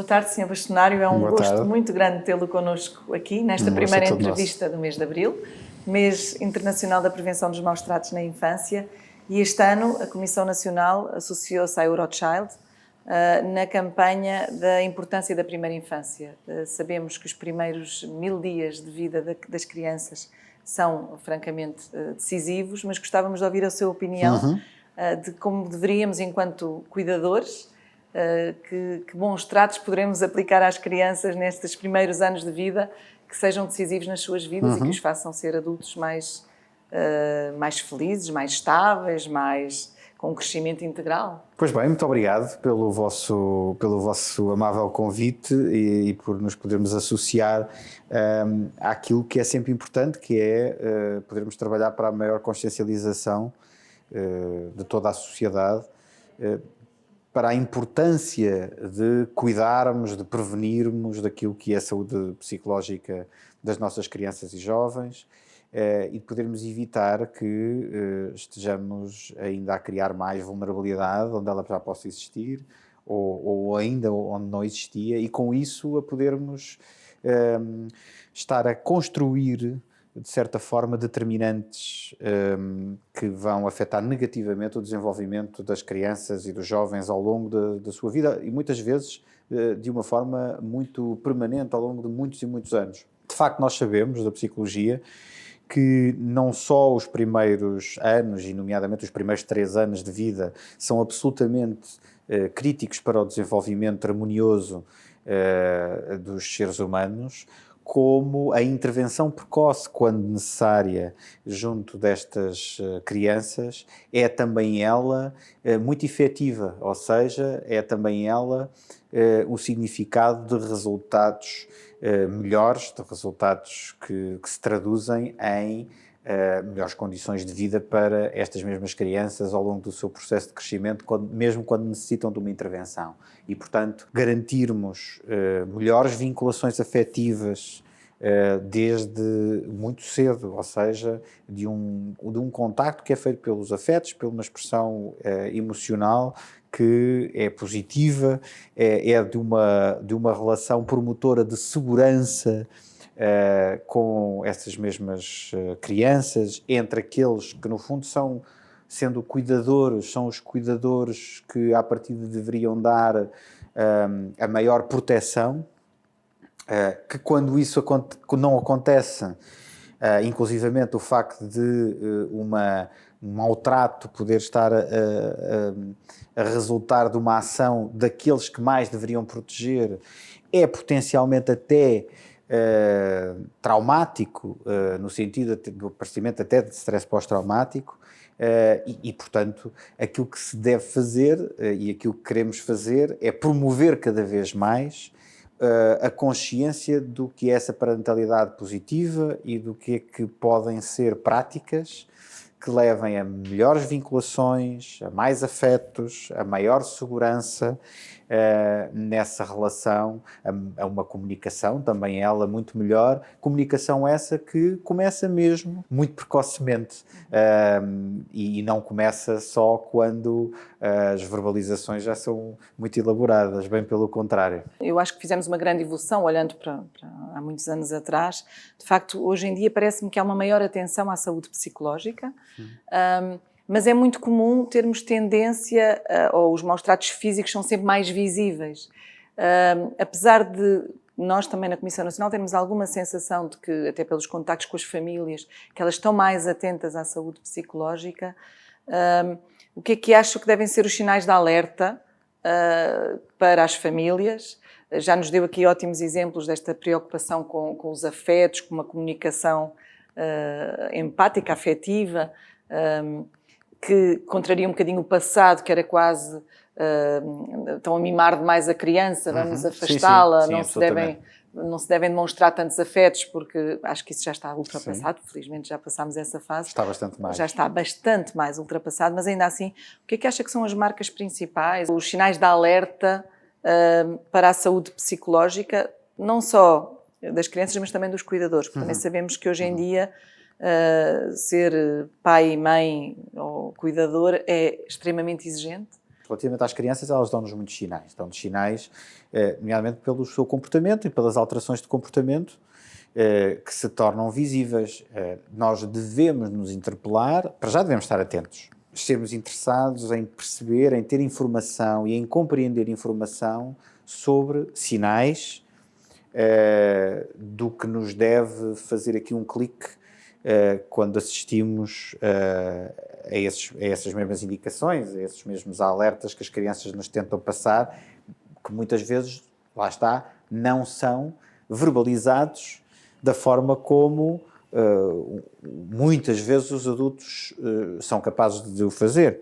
tarde, Sr. Bastonário. É um Boa gosto tarde. muito grande tê-lo connosco aqui, nesta primeira entrevista do mês de Abril, mês internacional da prevenção dos maus tratos na infância. E este ano a Comissão Nacional associou-se à Eurochild na campanha da importância da primeira infância. Sabemos que os primeiros 1000 dias de vida das crianças são francamente decisivos, mas gostávamos de ouvir a sua opinião de como deveríamos, enquanto cuidadores, que bons tratos poderemos aplicar às crianças nestes primeiros anos de vida, que sejam decisivos nas suas vidas e que os façam ser adultos mais felizes, mais estáveis, com um crescimento integral. Pois bem, muito obrigado pelo vosso amável convite e por nos podermos associar àquilo que é sempre importante, que é podermos trabalhar para a maior consciencialização de toda a sociedade, para a importância de cuidarmos, de prevenirmos daquilo que é a saúde psicológica das nossas crianças e jovens, e de podermos evitar que estejamos ainda a criar mais vulnerabilidade onde ela já possa existir ou ainda onde não existia, e com isso a podermos estar a construir de certa forma determinantes que vão afetar negativamente o desenvolvimento das crianças e dos jovens ao longo da sua vida, e muitas vezes de uma forma muito permanente ao longo de muitos e muitos anos. De facto, nós sabemos da psicologia que não só os primeiros anos, e nomeadamente os primeiros 3 anos de vida, são absolutamente críticos para o desenvolvimento harmonioso dos seres humanos, como a intervenção precoce, quando necessária, junto destas crianças, é também ela muito efetiva, ou seja, é também ela o significado de resultados melhores, de resultados que se traduzem em melhores condições de vida para estas mesmas crianças ao longo do seu processo de crescimento, mesmo quando necessitam de uma intervenção. E, portanto, garantirmos melhores vinculações afetivas desde muito cedo, ou seja, de um contacto que é feito pelos afetos, por uma expressão emocional que é positiva, é de uma relação promotora de segurança com essas mesmas crianças, entre aqueles que no fundo sendo cuidadores, são os cuidadores que à partida deveriam dar a maior proteção, que quando isso não acontece, inclusivamente o facto de um maltrato poder estar a resultar de uma ação daqueles que mais deveriam proteger, é potencialmente até traumático, no sentido do aparecimento até de stress pós-traumático, e, portanto, aquilo que se deve fazer e aquilo que queremos fazer é promover cada vez mais a consciência do que é essa parentalidade positiva e do que é que podem ser práticas que levem a melhores vinculações, a mais afetos, a maior segurança nessa relação, a uma comunicação, também ela muito melhor, comunicação essa que começa mesmo muito precocemente e não começa só quando as verbalizações já são muito elaboradas, bem pelo contrário. Eu acho que fizemos uma grande evolução olhando para há muitos anos atrás. De facto, hoje em dia parece-me que há uma maior atenção à saúde psicológica, mas é muito comum termos tendência, ou os maus tratos físicos são sempre mais visíveis. Apesar de nós também na Comissão Nacional termos alguma sensação de que, até pelos contactos com as famílias, que elas estão mais atentas à saúde psicológica, o que é que acham que devem ser os sinais de alerta para as famílias? Já nos deu aqui ótimos exemplos desta preocupação com os afetos, com uma comunicação empática, afetiva, que contraria um bocadinho o passado, que era quase estão a mimar demais a criança, vamos afastá-la, sim, não se devem demonstrar tantos afetos, porque acho que isso já está ultrapassado, felizmente já passámos essa fase. Está bastante mais. Já está bastante mais ultrapassado, mas ainda assim, o que é que acha que são as marcas principais, os sinais de alerta para a saúde psicológica, não só das crianças, mas também dos cuidadores, porque também sabemos que hoje em dia ser pai, mãe ou cuidador é extremamente exigente. Relativamente às crianças, elas dão-nos muitos sinais. Dão-nos sinais, nomeadamente pelo seu comportamento e pelas alterações de comportamento que se tornam visíveis. Nós devemos nos interpelar, para já devemos estar atentos, sermos interessados em perceber, em ter informação e em compreender informação sobre sinais do que nos deve fazer aqui um clique quando assistimos a essas mesmas indicações, a esses mesmos alertas que as crianças nos tentam passar, que muitas vezes, lá está, não são verbalizados da forma como muitas vezes os adultos são capazes de o fazer.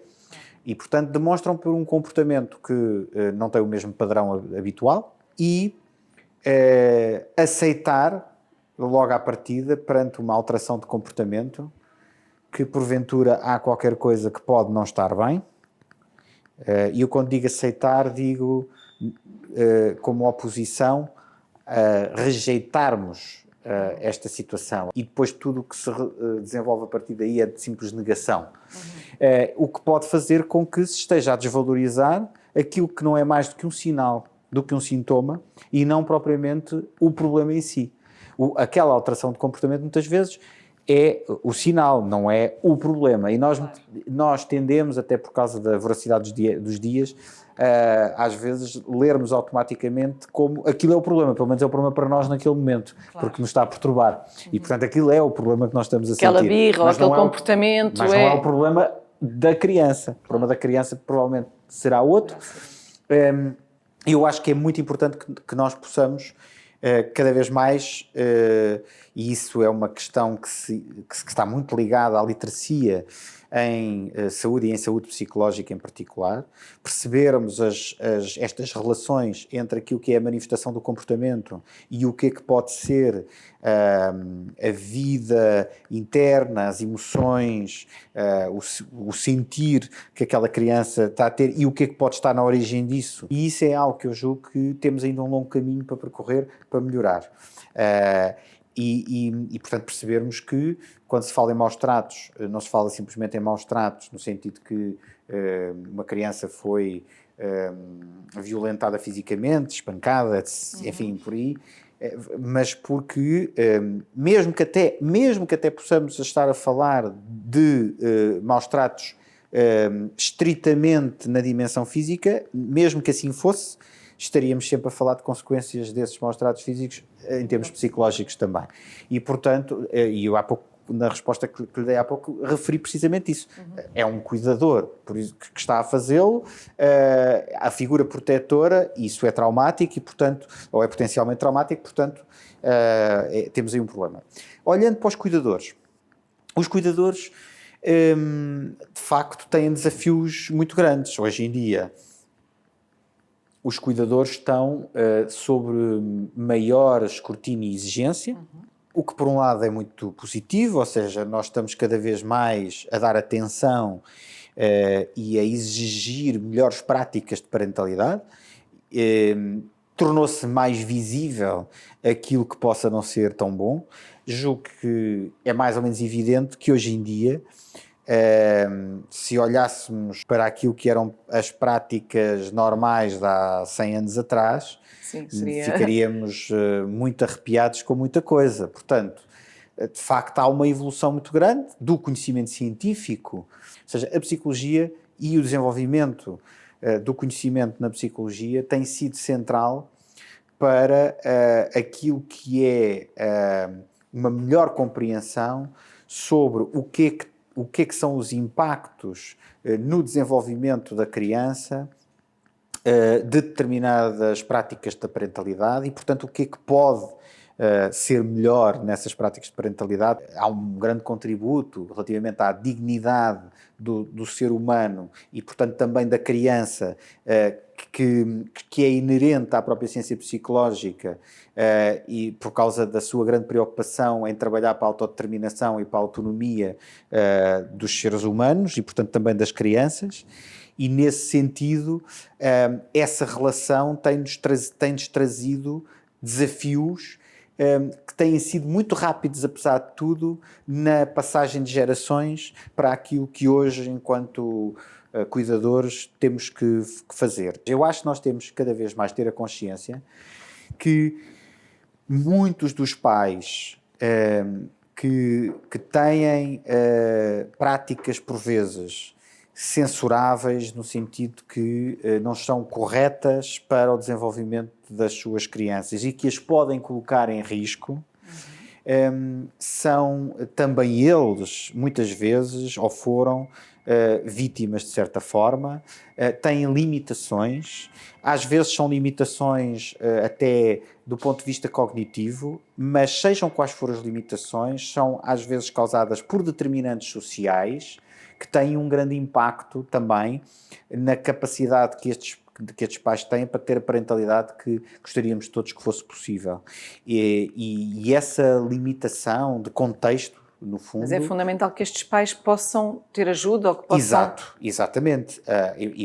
E, portanto, demonstram por um comportamento que não tem o mesmo padrão habitual e aceitar logo à partida, perante uma alteração de comportamento, que porventura há qualquer coisa que pode não estar bem. E eu, quando digo aceitar, digo como oposição a rejeitarmos esta situação. E depois tudo o que se desenvolve a partir daí é de simples negação. O que pode fazer com que se esteja a desvalorizar aquilo que não é mais do que um sinal, do que um sintoma, e não propriamente o problema em si. Aquela alteração de comportamento, muitas vezes, é o sinal, não é o problema. E nós tendemos, até por causa da voracidade dos dias, às vezes lermos automaticamente como aquilo é o problema, pelo menos é o problema para nós naquele momento, porque nos está a perturbar. E, portanto, aquilo é o problema que nós estamos a sentir. Aquela birra ou aquele comportamento. Mas não é o problema da criança. O problema da criança provavelmente será outro. Eu acho que é muito importante que nós possamos cada vez mais, e isso é uma questão que está muito ligada à literacia em saúde e em saúde psicológica em particular, percebermos estas relações entre aquilo que é a manifestação do comportamento e o que é que pode ser a vida interna, as emoções, o sentir que aquela criança está a ter e o que é que pode estar na origem disso. E isso é algo que eu julgo que temos ainda um longo caminho para percorrer, para melhorar. E, portanto, percebermos que, quando se fala em maus tratos, não se fala simplesmente em maus tratos, no sentido que uma criança foi violentada fisicamente, espancada, enfim, por aí, mas porque, mesmo que até possamos estar a falar de maus tratos estritamente na dimensão física, mesmo que assim fosse, estaríamos sempre a falar de consequências desses maus tratos físicos em termos psicológicos também. E, portanto, e eu há pouco, na resposta que lhe dei há pouco, referi precisamente isso. É um cuidador por isso, que está a fazê-lo, a figura protetora, isso é traumático e, portanto, ou é potencialmente traumático, portanto, temos aí um problema. Olhando para os cuidadores de facto têm desafios muito grandes hoje em dia. Os cuidadores estão sobre maior escrutínio e exigência, o que por um lado é muito positivo, ou seja, nós estamos cada vez mais a dar atenção e a exigir melhores práticas de parentalidade. Tornou-se mais visível aquilo que possa não ser tão bom. Julgo que é mais ou menos evidente que hoje em dia, se olhássemos para aquilo que eram as práticas normais de há 100 anos atrás, Sim, ficaríamos muito arrepiados com muita coisa. Portanto, de facto, há uma evolução muito grande do conhecimento científico, ou seja, a psicologia e o desenvolvimento do conhecimento na psicologia tem sido central para aquilo que é uma melhor compreensão sobre o que é que são os impactos no desenvolvimento da criança de determinadas práticas da parentalidade e, portanto, o que é que pode ser melhor nessas práticas de parentalidade. Há um grande contributo relativamente à dignidade do ser humano e, portanto, também da criança, que é inerente à própria ciência psicológica e por causa da sua grande preocupação em trabalhar para a autodeterminação e para a autonomia dos seres humanos e, portanto, também das crianças. E, nesse sentido, essa relação tem-nos trazido desafios que têm sido muito rápidos, apesar de tudo, na passagem de gerações para aquilo que hoje, enquanto cuidadores, temos que fazer. Eu acho que nós temos cada vez mais ter a consciência que muitos dos pais que têm práticas, por vezes, censuráveis, no sentido que não são corretas para o desenvolvimento das suas crianças e que as podem colocar em risco, são também eles, muitas vezes, ou foram vítimas de certa forma, têm limitações, às vezes são limitações até do ponto de vista cognitivo, mas sejam quais forem as limitações, são às vezes causadas por determinantes sociais que têm um grande impacto também na capacidade que estes pais têm para ter a parentalidade que gostaríamos todos que fosse possível. E essa limitação de contexto, no fundo... Mas é fundamental que estes pais possam ter ajuda ou que possam... Exatamente.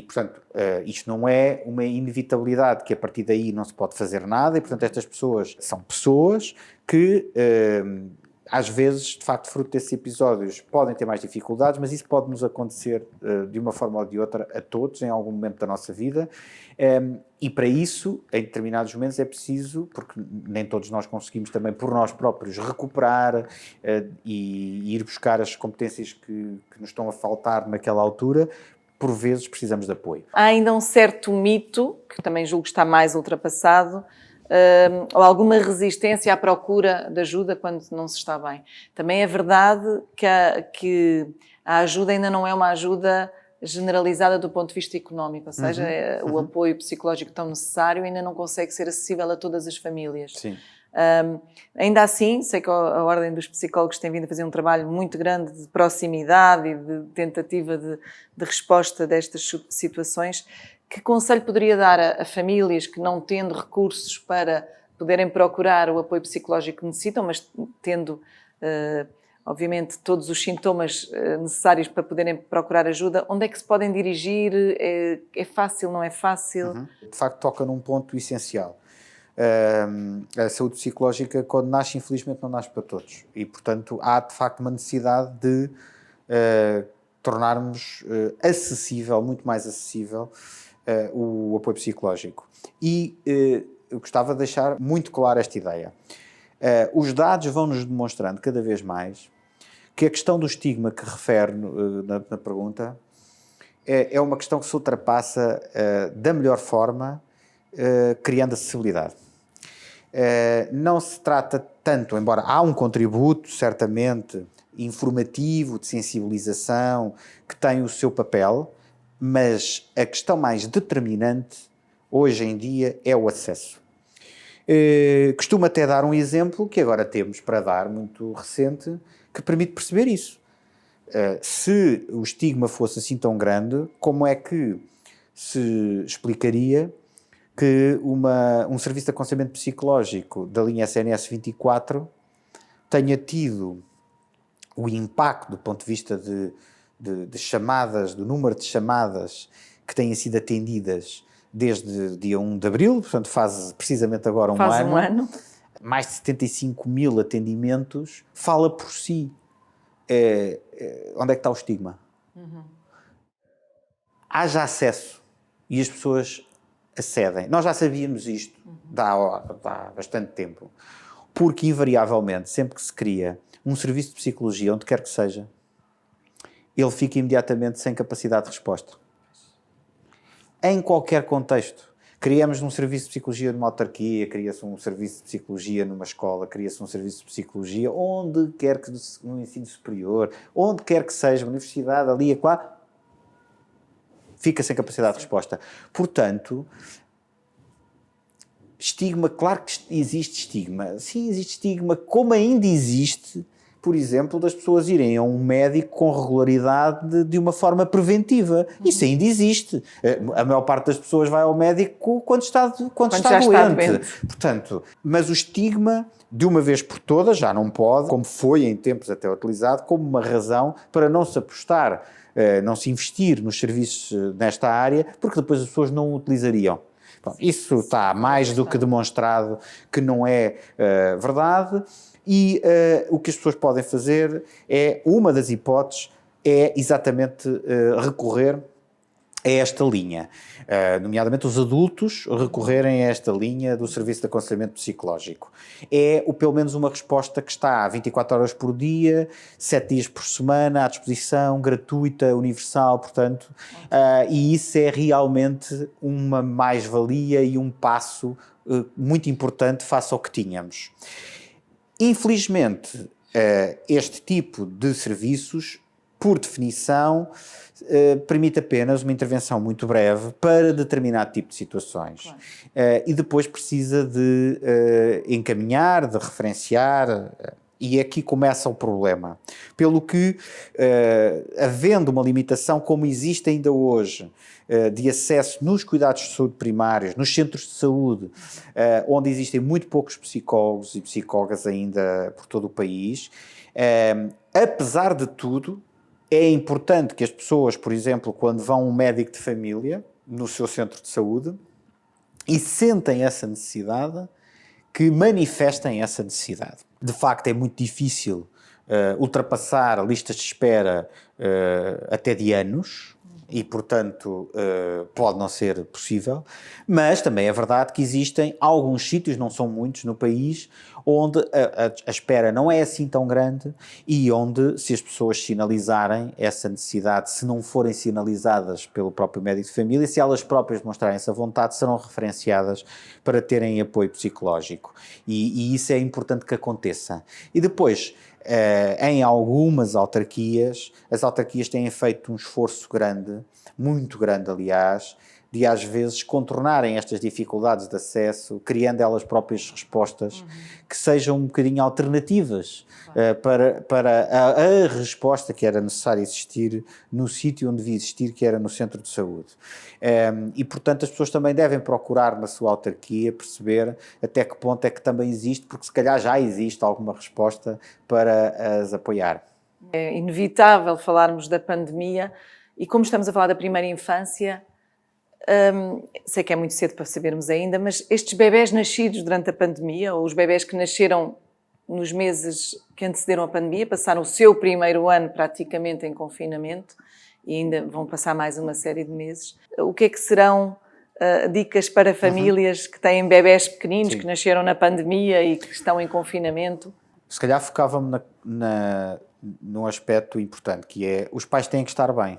Portanto, isto não é uma inevitabilidade, que a partir daí não se pode fazer nada, e, portanto, estas pessoas são pessoas que... às vezes, de facto, fruto desses episódios, podem ter mais dificuldades, mas isso pode nos acontecer de uma forma ou de outra a todos, em algum momento da nossa vida. E para isso, em determinados momentos, é preciso, porque nem todos nós conseguimos também por nós próprios recuperar e ir buscar as competências que nos estão a faltar naquela altura. Por vezes precisamos de apoio. Há ainda um certo mito, que também julgo que está mais ultrapassado, ou alguma resistência à procura de ajuda quando não se está bem. Também é verdade que a ajuda ainda não é uma ajuda generalizada do ponto de vista económico, ou seja, o apoio psicológico tão necessário ainda não consegue ser acessível a todas as famílias. Sim. Ainda assim, sei que a Ordem dos Psicólogos tem vindo a fazer um trabalho muito grande de proximidade e de tentativa de resposta destas situações. Que conselho poderia dar a famílias que, não tendo recursos para poderem procurar o apoio psicológico que necessitam, mas tendo, obviamente, todos os sintomas necessários para poderem procurar ajuda, onde é que se podem dirigir? É fácil, não é fácil? De facto, toca num ponto essencial. A saúde psicológica, quando nasce, infelizmente, não nasce para todos. E, portanto, há, de facto, uma necessidade de tornarmos acessível, muito mais acessível, o apoio psicológico. E eu gostava de deixar muito clara esta ideia. Os dados vão-nos demonstrando cada vez mais que a questão do estigma que refere na pergunta é uma questão que se ultrapassa da melhor forma, criando acessibilidade. Não se trata tanto, embora há um contributo, certamente, informativo, de sensibilização, que tem o seu papel, mas a questão mais determinante, hoje em dia, é o acesso. Costumo até dar um exemplo, que agora temos para dar, muito recente, que permite perceber isso. Se o estigma fosse assim tão grande, como é que se explicaria que um serviço de aconselhamento psicológico da linha SNS 24 tenha tido o impacto do ponto de vista de chamadas, do número de chamadas que têm sido atendidas desde dia 1 de abril, portanto faz precisamente agora um ano, mais de 75 mil atendimentos, fala por si. Onde é que está o estigma? Haja acesso e as pessoas acedem. Nós já sabíamos isto há bastante tempo, porque invariavelmente, sempre que se cria um serviço de psicologia, onde quer que seja, ele fica imediatamente sem capacidade de resposta. Em qualquer contexto. Criamos um serviço de psicologia numa autarquia, cria-se um serviço de psicologia numa escola, cria-se um serviço de psicologia onde quer que, no ensino superior, onde quer que seja, uma universidade, ali, acolá, fica sem capacidade de resposta. Portanto, estigma, claro que existe estigma. Sim, existe estigma, como ainda existe, por exemplo, das pessoas irem a um médico com regularidade de uma forma preventiva. Isso ainda existe. A maior parte das pessoas vai ao médico quando está doente. Portanto, mas o estigma, de uma vez por todas, já não pode, como foi em tempos até utilizado, como uma razão para não se apostar, não se investir nos serviços nesta área, porque depois as pessoas não o utilizariam. Bom, isso está mais do que demonstrado que não é verdade. E o que as pessoas podem fazer uma das hipóteses é exatamente recorrer é esta linha, nomeadamente os adultos recorrerem a esta linha do Serviço de Aconselhamento Psicológico. É pelo menos uma resposta que está 24 horas por dia, 7 dias por semana, à disposição, gratuita, universal, portanto, e isso é realmente uma mais-valia e um passo muito importante face ao que tínhamos. Infelizmente, este tipo de serviços, por definição, permite apenas uma intervenção muito breve para determinado tipo de situações. Claro. E depois precisa de encaminhar, de referenciar, e aqui começa o problema. Pelo que, havendo uma limitação como existe ainda hoje, de acesso nos cuidados de saúde primários, nos centros de saúde, onde existem muito poucos psicólogos e psicólogas ainda por todo o país, apesar de tudo, é importante que as pessoas, por exemplo, quando vão a um médico de família no seu centro de saúde e sentem essa necessidade, que manifestem essa necessidade. De facto, é muito difícil ultrapassar listas de espera até de anos e, portanto, pode não ser possível, mas também é verdade que existem alguns sítios, não são muitos no país, onde a espera não é assim tão grande e onde, se as pessoas sinalizarem essa necessidade, se não forem sinalizadas pelo próprio médico de família, se elas próprias demonstrarem essa vontade, serão referenciadas para terem apoio psicológico. E isso é importante que aconteça. E depois, em algumas autarquias, as autarquias têm feito um esforço grande, muito grande aliás, de às vezes contornarem estas dificuldades de acesso, criando elas próprias respostas que sejam um bocadinho alternativas para a resposta que era necessária existir no sítio onde devia existir, que era no centro de saúde. E, portanto, as pessoas também devem procurar na sua autarquia perceber até que ponto é que também existe, porque se calhar já existe alguma resposta para as apoiar. É inevitável falarmos da pandemia e como estamos a falar da primeira infância, sei que é muito cedo para sabermos ainda, mas estes bebés nascidos durante a pandemia, ou os bebés que nasceram nos meses que antecederam a pandemia, passaram o seu primeiro ano praticamente em confinamento e ainda vão passar mais uma série de meses. O que é que serão dicas para famílias que têm bebés pequeninos, que nasceram na pandemia e que estão em confinamento? Se calhar focava-me num aspecto importante, que é os pais têm que estar bem.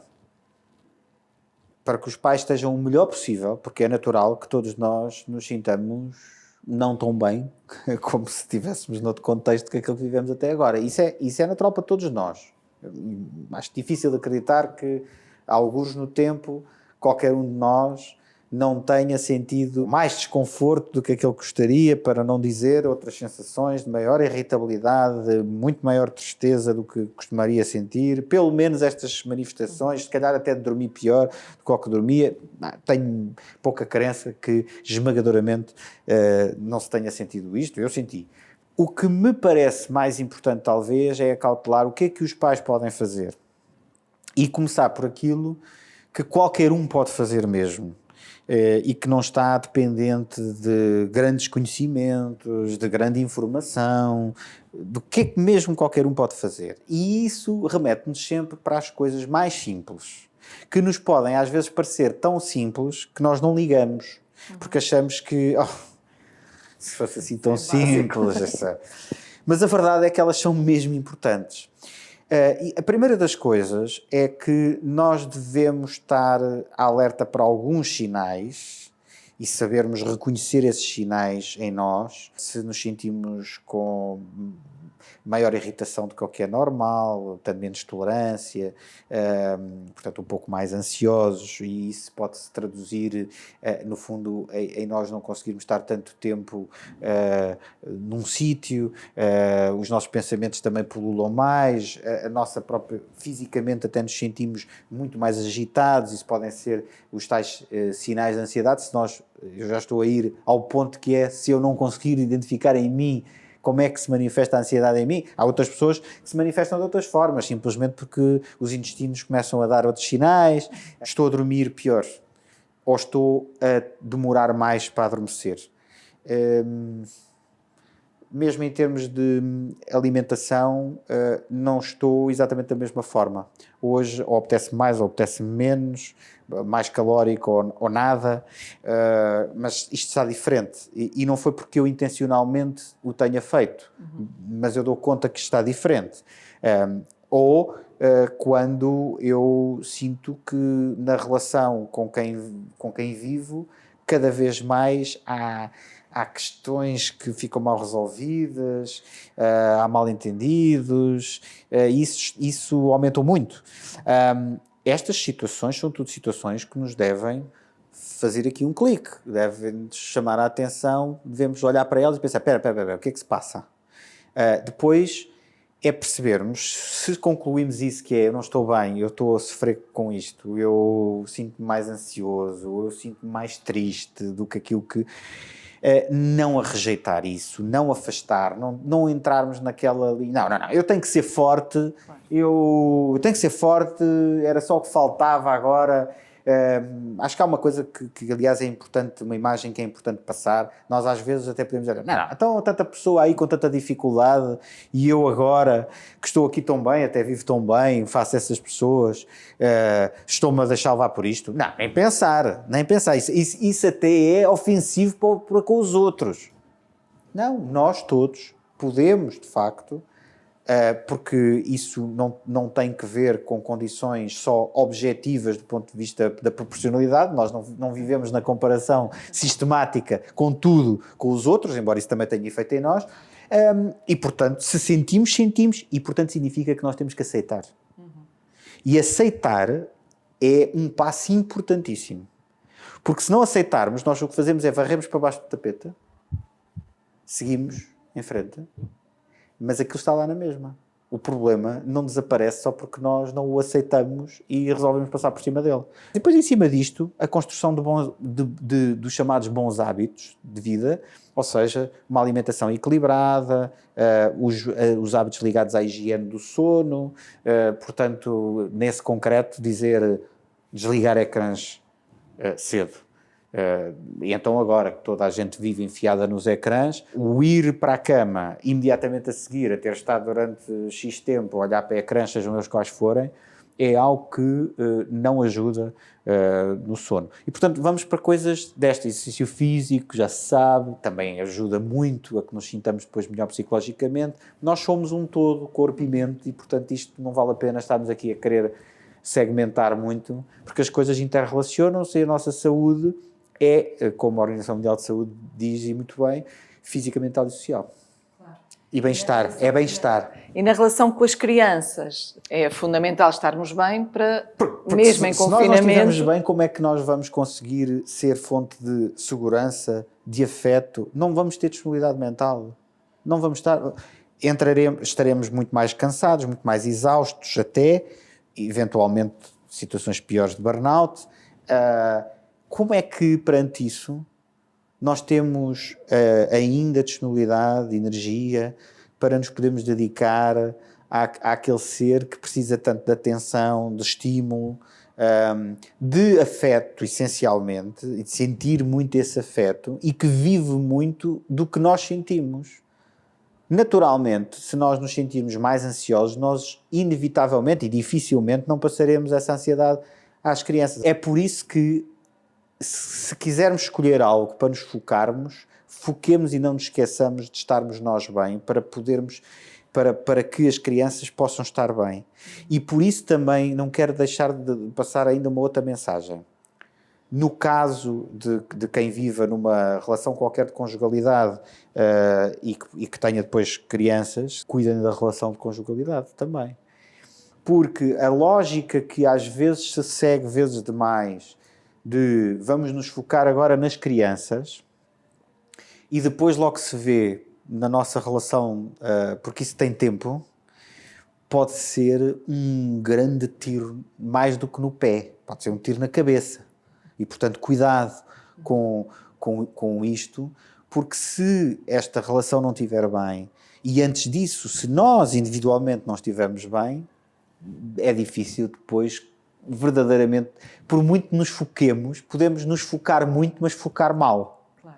Para que os pais estejam o melhor possível, porque é natural que todos nós nos sintamos não tão bem como se estivéssemos noutro contexto que aquele que vivemos até agora. Isso é natural para todos nós. Acho difícil acreditar que, alguns no tempo, qualquer um de nós não tenha sentido mais desconforto do que aquele que gostaria, para não dizer outras sensações de maior irritabilidade, de muito maior tristeza do que costumaria sentir, pelo menos estas manifestações, se calhar até de dormir pior do que o que dormia. Tenho pouca crença que esmagadoramente não se tenha sentido isto, eu senti. O que me parece mais importante talvez é acautelar o que é que os pais podem fazer e começar por aquilo que qualquer um pode fazer mesmo. E que não está dependente de grandes conhecimentos, de grande informação, do que é que mesmo qualquer um pode fazer. E isso remete-nos sempre para as coisas mais simples, que nos podem às vezes parecer tão simples que nós não ligamos, porque achamos que, se fosse assim tão simples, mas a verdade é que elas são mesmo importantes. E a primeira das coisas é que nós devemos estar alerta para alguns sinais e sabermos reconhecer esses sinais em nós. Se nos sentimos com maior irritação do que o que é normal, tendo menos tolerância, portanto um pouco mais ansiosos, e isso pode-se traduzir, no fundo, em nós não conseguirmos estar tanto tempo num sítio, os nossos pensamentos também pululam mais, a nossa própria, fisicamente até nos sentimos muito mais agitados, isso podem ser os tais sinais de ansiedade. Eu já estou a ir ao ponto que é, se eu não conseguir identificar em mim como é que se manifesta a ansiedade em mim, há outras pessoas que se manifestam de outras formas, simplesmente porque os intestinos começam a dar outros sinais. Estou a dormir pior, ou estou a demorar mais para adormecer. mesmo em termos de alimentação, não estou exatamente da mesma forma. Hoje ou apetece mais ou apetece menos, mais calórico ou nada, mas isto está diferente. E não foi porque eu intencionalmente o tenha feito, mas eu dou conta que está diferente. Quando eu sinto que na relação com quem vivo, cada vez mais há questões que ficam mal resolvidas, há mal-entendidos, isso aumentou muito. Estas situações são tudo situações que nos devem fazer aqui um clique, devem-nos chamar a atenção, devemos olhar para elas e pensar, espera, o que é que se passa? Depois é percebermos, se concluímos isso que é, eu não estou bem, eu estou a sofrer com isto, eu sinto-me mais ansioso, eu sinto-me mais triste do que aquilo que... não a rejeitar isso, não afastar, não entrarmos naquela... Não, eu tenho que ser forte, eu tenho que ser forte, era só o que faltava agora. Acho que há uma coisa que aliás é importante, uma imagem que é importante passar. Nós às vezes até podemos dizer, então tanta pessoa aí com tanta dificuldade e eu agora que estou aqui tão bem, até vivo tão bem, faço essas pessoas, estou-me a deixar levar por isto. Não, nem pensar. Isso até é ofensivo para com os outros. Não, nós todos podemos, de facto, porque isso não tem que ver com condições só objetivas do ponto de vista da proporcionalidade, nós não vivemos na comparação sistemática com tudo, com os outros, embora isso também tenha efeito em nós, e portanto, se sentimos, e portanto significa que nós temos que aceitar. E aceitar é um passo importantíssimo, porque se não aceitarmos, nós o que fazemos é varremos para baixo do tapete, seguimos em frente, mas aquilo está lá na mesma. O problema não desaparece só porque nós não o aceitamos e resolvemos passar por cima dele. Depois, em cima disto, a construção dos chamados bons hábitos de vida, ou seja, uma alimentação equilibrada, os hábitos ligados à higiene do sono, portanto, nesse concreto, dizer desligar ecrãs cedo. E então agora que toda a gente vive enfiada nos ecrãs, o ir para a cama imediatamente a seguir, a ter estado durante X tempo a olhar para ecrãs, sejam eles quais forem, é algo que não ajuda no sono. E portanto vamos para coisas deste exercício físico, já se sabe, também ajuda muito a que nos sintamos depois melhor psicologicamente. Nós somos um todo, corpo e mente, e portanto isto não vale a pena estarmos aqui a querer segmentar muito, porque as coisas interrelacionam-se e a nossa saúde é, como a Organização Mundial de Saúde diz, e muito bem, física, mental e social. Claro. E bem-estar, é bem-estar. E na relação com as crianças, é fundamental estarmos bem para, porque mesmo em confinamento... Se nós não estivermos bem, como é que nós vamos conseguir ser fonte de segurança, de afeto? Não vamos ter disponibilidade mental. Não vamos estar... Estaremos muito mais cansados, muito mais exaustos até, eventualmente, situações piores de burnout. Como é que, perante isso, nós temos ainda disponibilidade, energia, para nos podermos dedicar àquele ser que precisa tanto de atenção, de estímulo, de afeto, essencialmente, e de sentir muito esse afeto, e que vive muito do que nós sentimos? Naturalmente, se nós nos sentirmos mais ansiosos, nós inevitavelmente e dificilmente não passaremos essa ansiedade às crianças. É por isso que, se quisermos escolher algo para nos focarmos, foquemos e não nos esqueçamos de estarmos nós bem, para podermos, para que as crianças possam estar bem. E por isso também não quero deixar de passar ainda uma outra mensagem. No caso de quem viva numa relação qualquer de conjugalidade e que tenha depois crianças, cuidem da relação de conjugalidade também. Porque a lógica que às vezes se segue vezes demais, de vamos nos focar agora nas crianças e depois logo se vê na nossa relação, porque isso tem tempo, pode ser um grande tiro, mais do que no pé, pode ser um tiro na cabeça. E portanto cuidado com isto, porque se esta relação não estiver bem, e antes disso, se nós individualmente não estivermos bem, é difícil depois verdadeiramente, por muito nos foquemos, podemos nos focar muito, mas focar mal. Claro.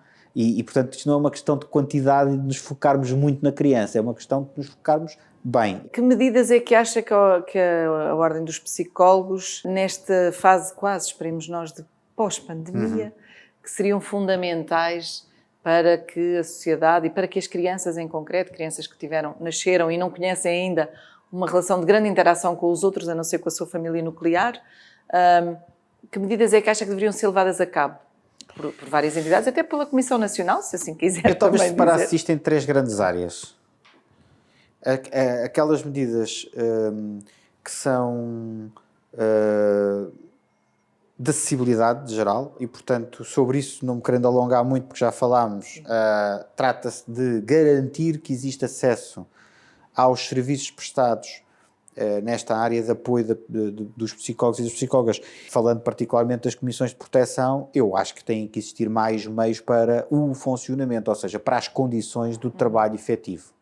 portanto, isto não é uma questão de quantidade e de nos focarmos muito na criança, é uma questão de nos focarmos bem. Que medidas é que acha que a Ordem dos Psicólogos, nesta fase quase, esperemos nós, de pós-pandemia, que seriam fundamentais para que a sociedade e para que as crianças em concreto, crianças que nasceram e não conhecem ainda uma relação de grande interação com os outros, a não ser com a sua família nuclear, que medidas é que acha que deveriam ser levadas a cabo? Por várias entidades, até pela Comissão Nacional, se assim quiser. Eu talvez separasse isto em 3 grandes áreas. Aquelas medidas que são de acessibilidade de geral, e portanto sobre isso não me querendo alongar muito porque já falámos, trata-se de garantir que existe acesso aos serviços prestados nesta área de apoio dos psicólogos e das psicólogas. Falando particularmente das comissões de proteção, eu acho que têm que existir mais meios para o funcionamento, ou seja, para as condições do trabalho efetivo.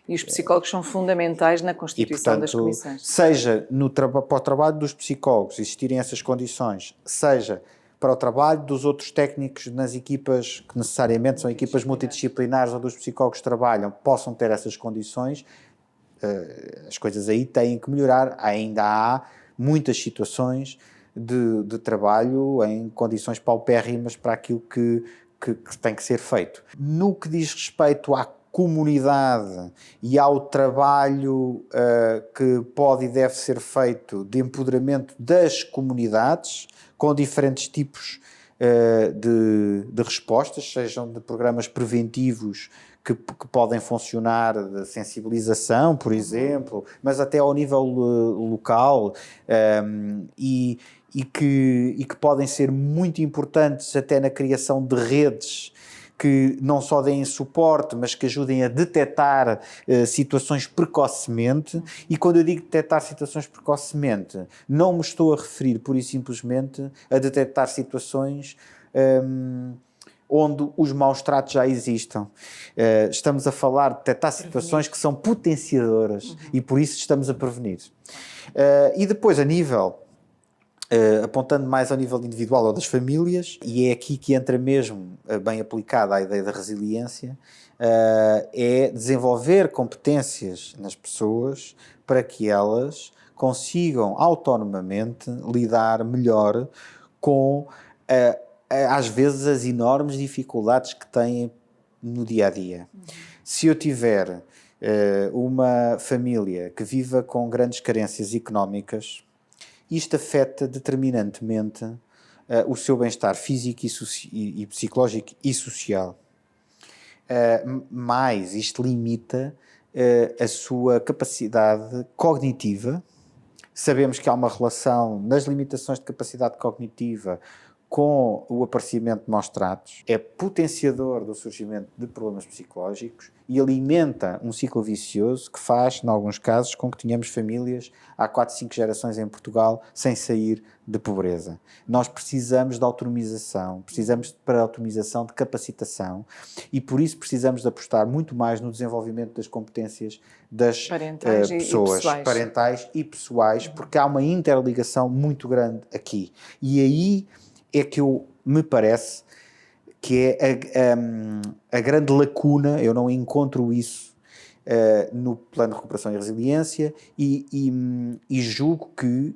E os psicólogos são fundamentais na constituição das comissões. Seja para o trabalho dos psicólogos existirem essas condições, seja para o trabalho dos outros técnicos nas equipas, que necessariamente são equipas multidisciplinares onde os psicólogos trabalham, possam ter essas condições, as coisas aí têm que melhorar. Ainda há muitas situações de trabalho em condições paupérrimas para aquilo que tem que ser feito. No que diz respeito à comunidade e ao trabalho que pode e deve ser feito de empoderamento das comunidades, com diferentes tipos de respostas, sejam de programas preventivos que podem funcionar, de sensibilização, por exemplo, mas até ao nível local, e que podem ser muito importantes até na criação de redes que não só deem suporte, mas que ajudem a detectar situações precocemente. E quando eu digo detectar situações precocemente, não me estou a referir pura e simplesmente a detectar situações onde os maus tratos já existam. Estamos a falar de detectar situações que são potenciadoras e por isso estamos a prevenir. E depois, a nível... apontando mais ao nível individual ou das famílias, e é aqui que entra mesmo bem aplicada a ideia da resiliência, é desenvolver competências nas pessoas para que elas consigam autonomamente lidar melhor com, às vezes, as enormes dificuldades que têm no dia-a-dia. Se eu tiver uma família que viva com grandes carências económicas, isto afeta determinantemente o seu bem-estar físico e psicológico e social. Mas isto limita a sua capacidade cognitiva. Sabemos que há uma relação nas limitações de capacidade cognitiva com o aparecimento de maus tratos, é potenciador do surgimento de problemas psicológicos e alimenta um ciclo vicioso que faz, em alguns casos, com que tenhamos famílias há 4, 5 gerações em Portugal sem sair de pobreza. Nós precisamos de autonomização, precisamos para a autonomização de capacitação e por isso precisamos de apostar muito mais no desenvolvimento das competências das pessoas, parentais e pessoais, porque há uma interligação muito grande aqui. E aí é que me parece que é a grande lacuna, eu não encontro isso no Plano de Recuperação e Resiliência e julgo que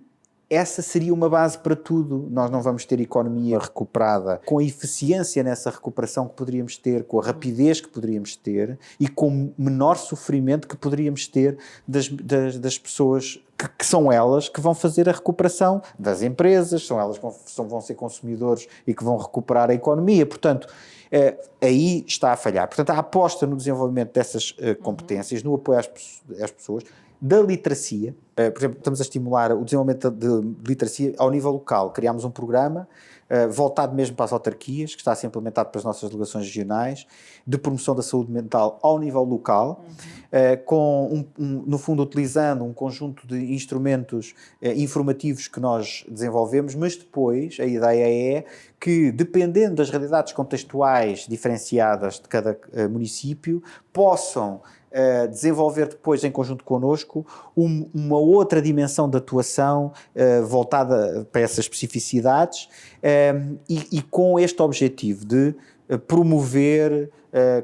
essa seria uma base para tudo. Nós não vamos ter economia recuperada com a eficiência nessa recuperação que poderíamos ter, com a rapidez que poderíamos ter e com o menor sofrimento que poderíamos ter das pessoas que são elas que vão fazer a recuperação das empresas, são elas que vão ser consumidores e que vão recuperar a economia. Portanto, aí está a falhar. Portanto, a aposta no desenvolvimento dessas competências, no apoio às pessoas, da literacia. Por exemplo, estamos a estimular o desenvolvimento de literacia ao nível local. Criámos um programa voltado mesmo para as autarquias, que está a ser implementado pelas nossas delegações regionais, de promoção da saúde mental ao nível local, no fundo utilizando um conjunto de instrumentos informativos que nós desenvolvemos, mas depois a ideia é que, dependendo das realidades contextuais diferenciadas de cada município, possam desenvolver depois em conjunto connosco uma outra dimensão de atuação voltada para essas especificidades e com este objetivo de promover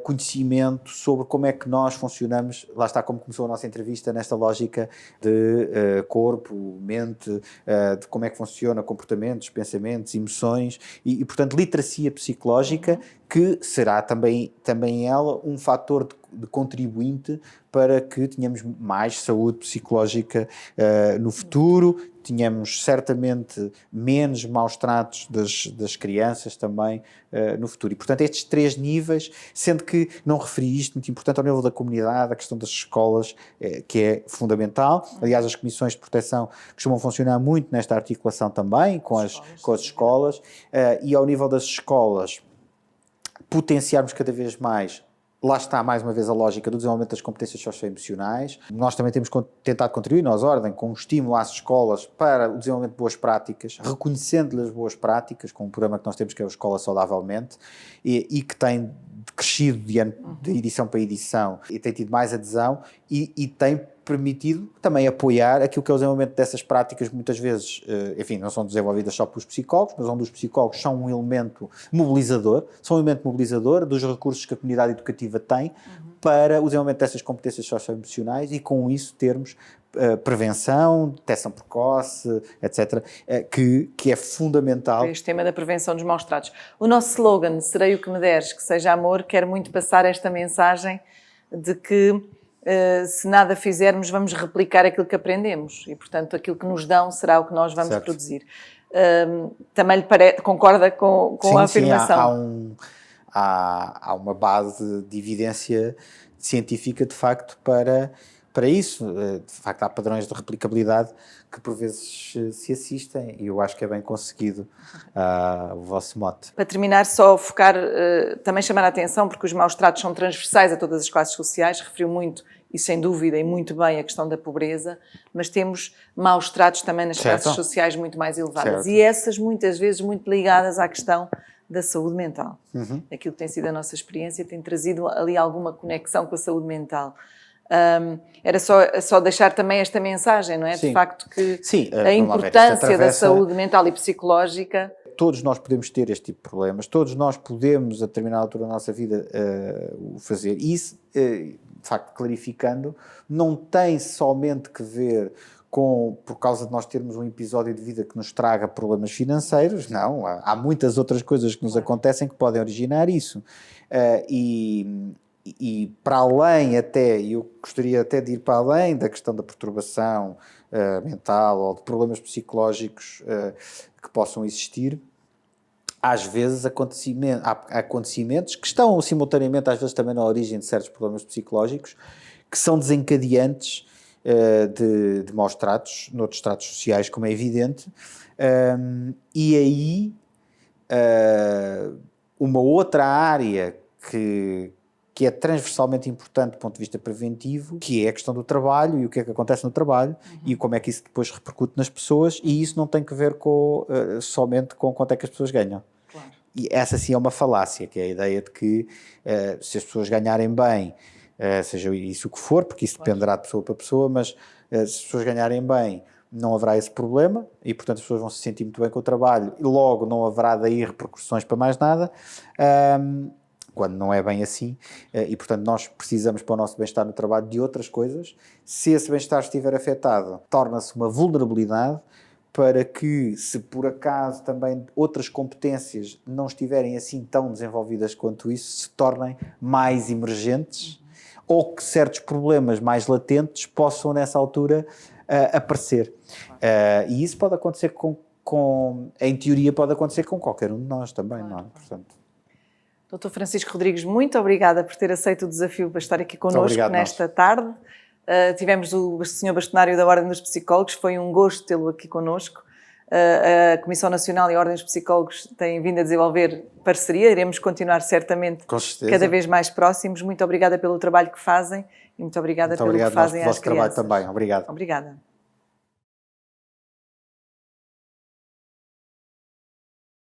conhecimento sobre como é que nós funcionamos, lá está como começou a nossa entrevista, nesta lógica de corpo, mente, de como é que funciona comportamentos, pensamentos, emoções e portanto, literacia psicológica, que será também ela um fator de contribuinte para que tenhamos mais saúde psicológica no futuro, tenhamos certamente menos maus tratos das crianças também no futuro. E, portanto, estes 3 níveis, sendo que não referi isto, muito importante, ao nível da comunidade, a questão das escolas, que é fundamental. Aliás, as comissões de proteção costumam funcionar muito nesta articulação também, com as escolas. E ao nível das escolas, potenciarmos cada vez mais. Lá está, mais uma vez, a lógica do desenvolvimento das competências socioemocionais. Nós também temos tentado contribuir, nós, Ordem, com um estímulo às escolas para o desenvolvimento de boas práticas, reconhecendo-lhes as boas práticas, com um programa que nós temos que é o Escola Saudavelmente, e que tem crescido de edição para edição e tem tido mais adesão e tem permitido também apoiar aquilo que é o desenvolvimento dessas práticas, muitas vezes, enfim, não são desenvolvidas só pelos psicólogos, mas onde os psicólogos são um elemento mobilizador, dos recursos que a comunidade educativa tem para o desenvolvimento dessas competências socioemocionais e com isso termos prevenção, detecção precoce, etc., que é fundamental. Este tema da prevenção dos maus tratos. O nosso slogan, serei o que me deres, que seja amor, quer muito passar esta mensagem de que se nada fizermos, vamos replicar aquilo que aprendemos e, portanto, aquilo que nos dão será o que nós vamos produzir. Também lhe concorda com sim, a afirmação? Sim, há uma base de evidência científica, de facto, para isso. De facto, há padrões de replicabilidade que por vezes se assistem e eu acho que é bem conseguido o vosso mote. Para terminar, só focar, também chamar a atenção, porque os maus tratos são transversais a todas as classes sociais, referiu muito e sem dúvida e muito bem a questão da pobreza, mas temos maus tratos também nas classes sociais muito mais elevadas e essas muitas vezes muito ligadas à questão da saúde mental. Aquilo que tem sido a nossa experiência tem trazido ali alguma conexão com a saúde mental. Era só deixar também esta mensagem, não é? Sim. De facto que sim, a importância da saúde mental e psicológica. Todos nós podemos ter este tipo de problemas, todos nós podemos, a determinada altura da nossa vida, o fazer. E isso, de facto, clarificando, não tem somente que ver por causa de nós termos um episódio de vida que nos traga problemas financeiros, não. Há muitas outras coisas que nos acontecem que podem originar isso. E para além até, eu gostaria até de ir para além da questão da perturbação mental ou de problemas psicológicos que possam existir, às vezes há acontecimentos que estão simultaneamente às vezes também na origem de certos problemas psicológicos que são desencadeantes de maus tratos, noutros tratos sociais, como é evidente, e aí uma outra área que é transversalmente importante do ponto de vista preventivo, que é a questão do trabalho e o que é que acontece no trabalho e como é que isso depois repercute nas pessoas, e isso não tem que ver somente com quanto é que as pessoas ganham. Claro. E essa sim é uma falácia, que é a ideia de que se as pessoas ganharem bem, seja isso o que for, porque isso dependerá de pessoa para pessoa, mas se as pessoas ganharem bem, não haverá esse problema e, portanto, as pessoas vão se sentir muito bem com o trabalho e logo não haverá daí repercussões para mais nada. Quando não é bem assim, e portanto nós precisamos para o nosso bem-estar no trabalho de outras coisas. Se esse bem-estar estiver afetado, torna-se uma vulnerabilidade para que, se por acaso também outras competências não estiverem assim tão desenvolvidas quanto isso, se tornem mais emergentes ou que certos problemas mais latentes possam nessa altura aparecer. E isso pode acontecer em teoria pode acontecer com qualquer um de nós também, não é? Portanto, Dr. Francisco Rodrigues, muito obrigada por ter aceito o desafio para estar aqui connosco nesta tarde. Tivemos o Sr. Bastonário da Ordem dos Psicólogos, foi um gosto tê-lo aqui connosco. A Comissão Nacional e a Ordem dos Psicólogos têm vindo a desenvolver parceria, iremos continuar certamente cada vez mais próximos. Muito obrigada pelo trabalho que fazem e muito obrigada pelo que fazem às crianças. Muito obrigado pelo vosso trabalho também. Obrigado. Obrigada.